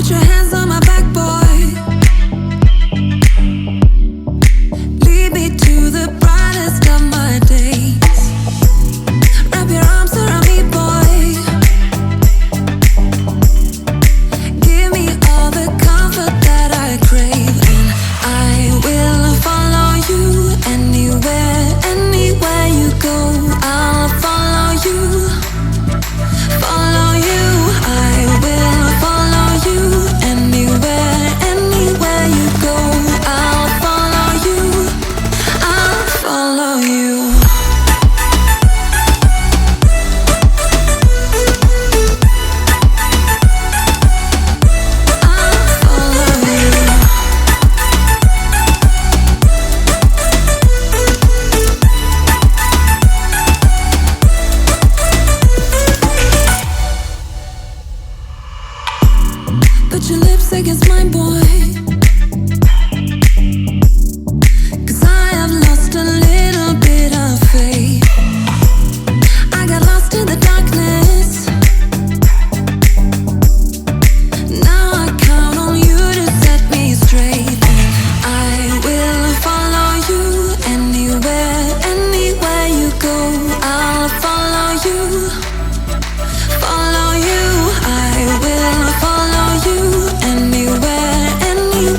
Put your hands on my back, boy. Lead me to the brightest of my days. Wrap your arms around me, boy. Give me all the comfort that I crave, and I will follow you anywhere, anywhere you go. I'll follow you, follow you. I will follow you anywhere, anywhere you go. I'll follow you, I'll follow you. Put your lips against mine, boy. 'Cause I have lost a little bit of faith. I got lost in the darkness. Now I count on you to set me straight. I will follow you anywhere, anywhere you go. I'll follow you, follow you. I will follow you anywhere, anywhere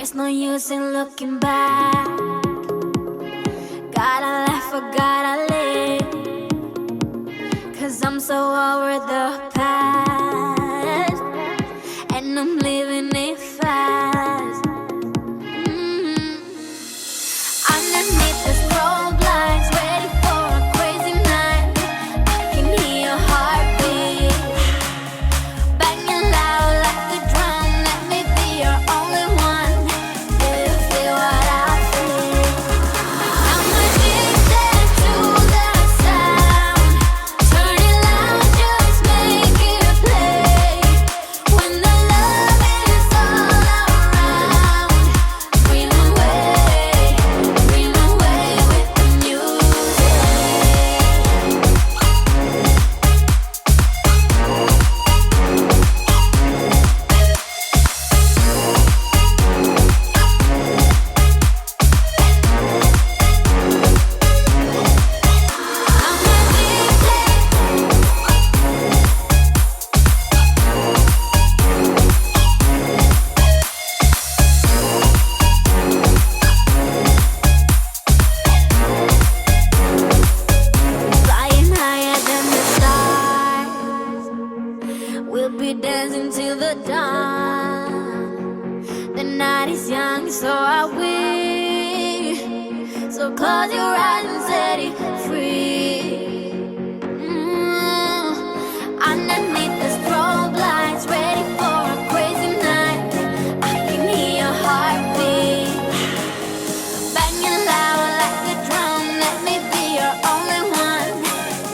There's no use in looking back. Gotta laugh or gotta live, 'cause I'm so over the past, and I'm living it fast. Underneath the strobe lights, ready for a crazy night. I can hear your heartbeat banging loud like a drum. Let me be your only one. Do you feel what I feel? I'm addicted to the sound. Turn it loud, just make it play. When the love is all around, dream away with the music. Flying higher than the stars, we'll be dancing till the dawn. The night is young, so are we. So close your eyes and set it free. Underneath the strobe lights, ready for a crazy night. I can hear your heartbeat banging loud like a drum. Let me be your only one.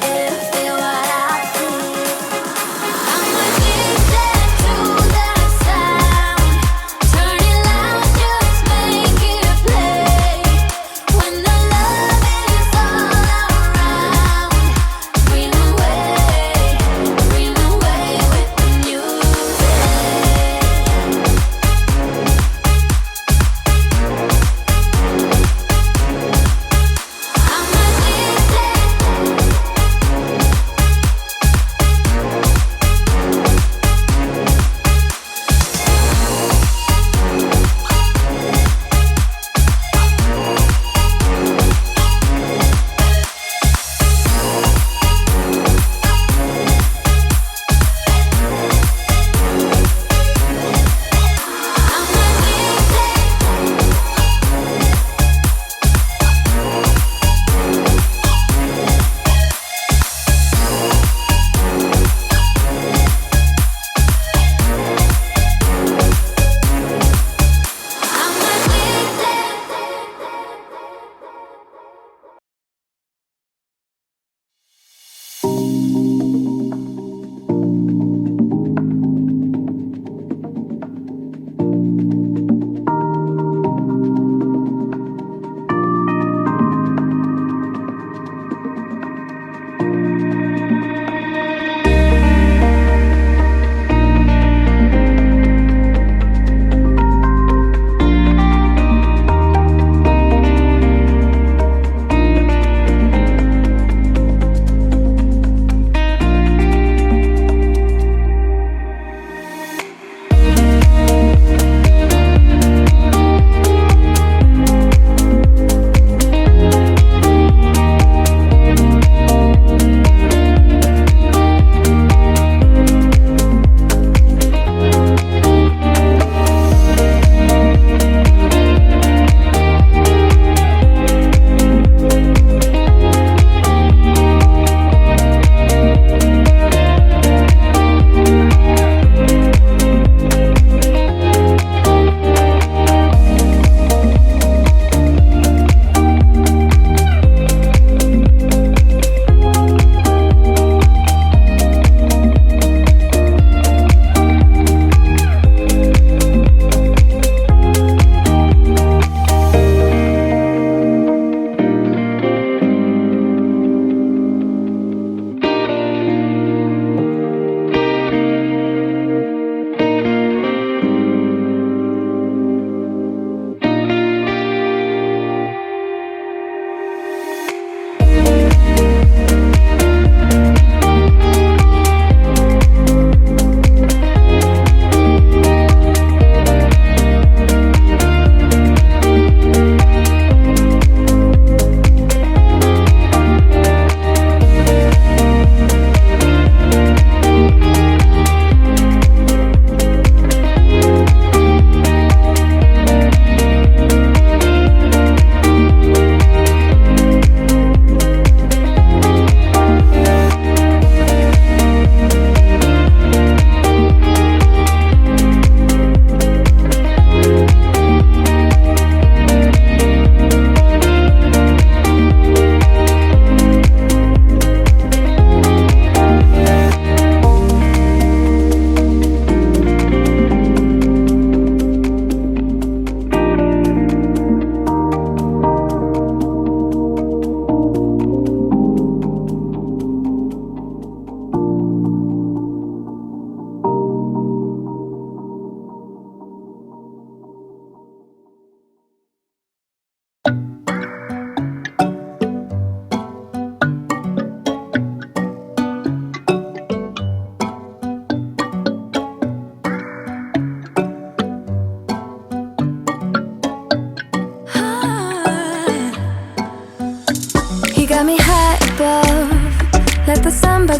Do you feel what I feel? I'm addicted to the sound. Turn it loud, just make it play. When the love is all around,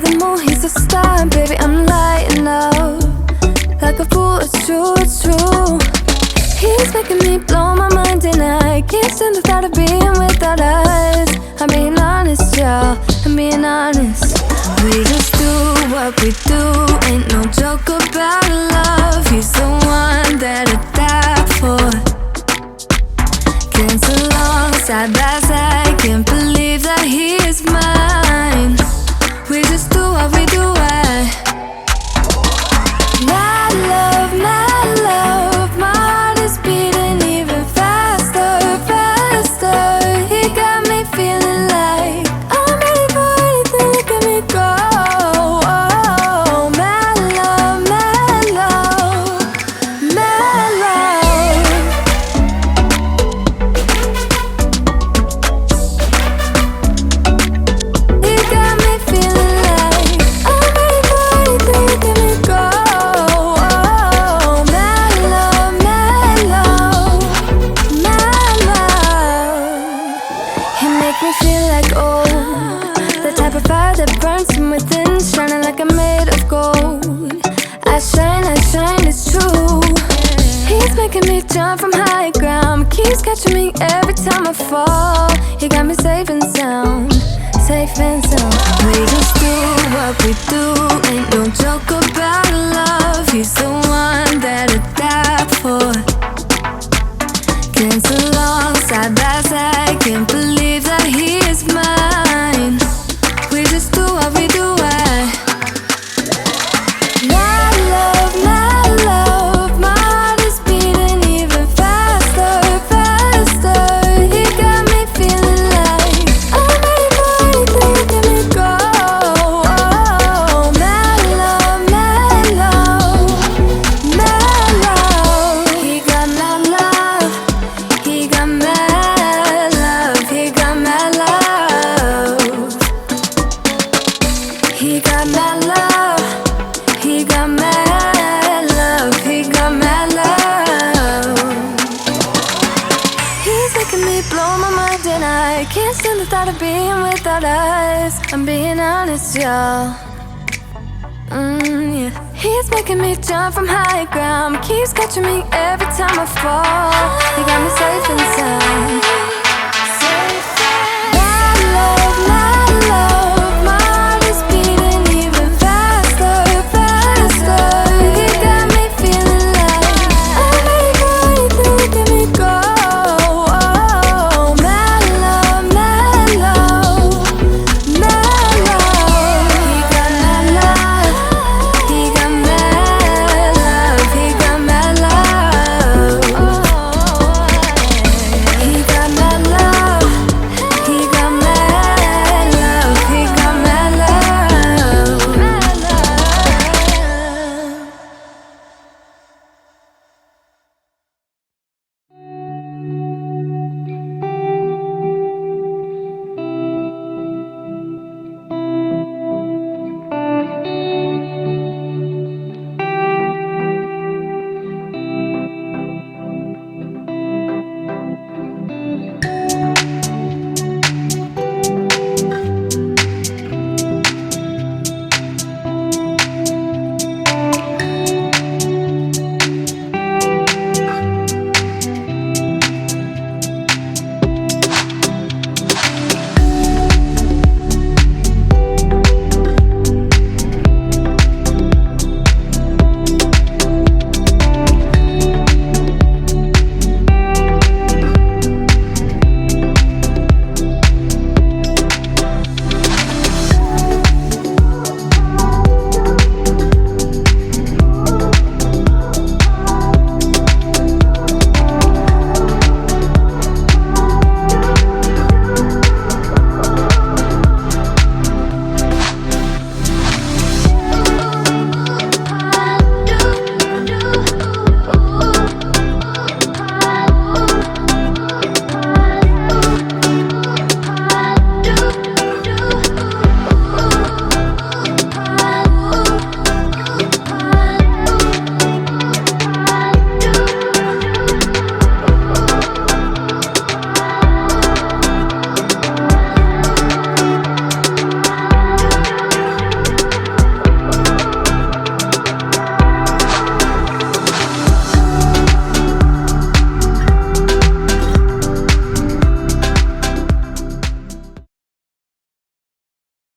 the moon, he's a star. Baby, I'm lighting up like a fool, it's true, it's true. He's making me blow my mind and I can't stand the thought of being without us. I'm being honest, y'all, I'm being honest. We just do what we do, ain't no joke about love. He's the one that I die for. Can't along side by side, can't believe that he is mine. We just do what we do, my love, my heart is beating even faster, faster. He got me feeling like I'm ready for anything, look at me go. Oh, my love, my love, my love. He got me feeling like I'm ready for anything, look at me go. Oh, my love, my love, my love. He make me feel like old, the type of fire that burns from within, shining like I'm made of gold. I shine, it's true. He's making me jump from high ground, keeps catching me every time I fall. He got me safe and sound, safe and sound. We just do what we do, ain't no joke about love. He's the one that I die for. Can't along side by side, can't believe that he is mine. We just do what we do, my love, my heart is beating even faster, faster. He got me feeling like I'm ready for anything, look at me go. Oh, my love, my love, my love. He got my love, he got my love, he got my love. He got my love, he got my love, he got my love. He's making me blow my mind and I can't stand the thought of being without us. I'm being honest, y'all. Yeah. He's making me jump from high ground, keeps catching me every time I fall.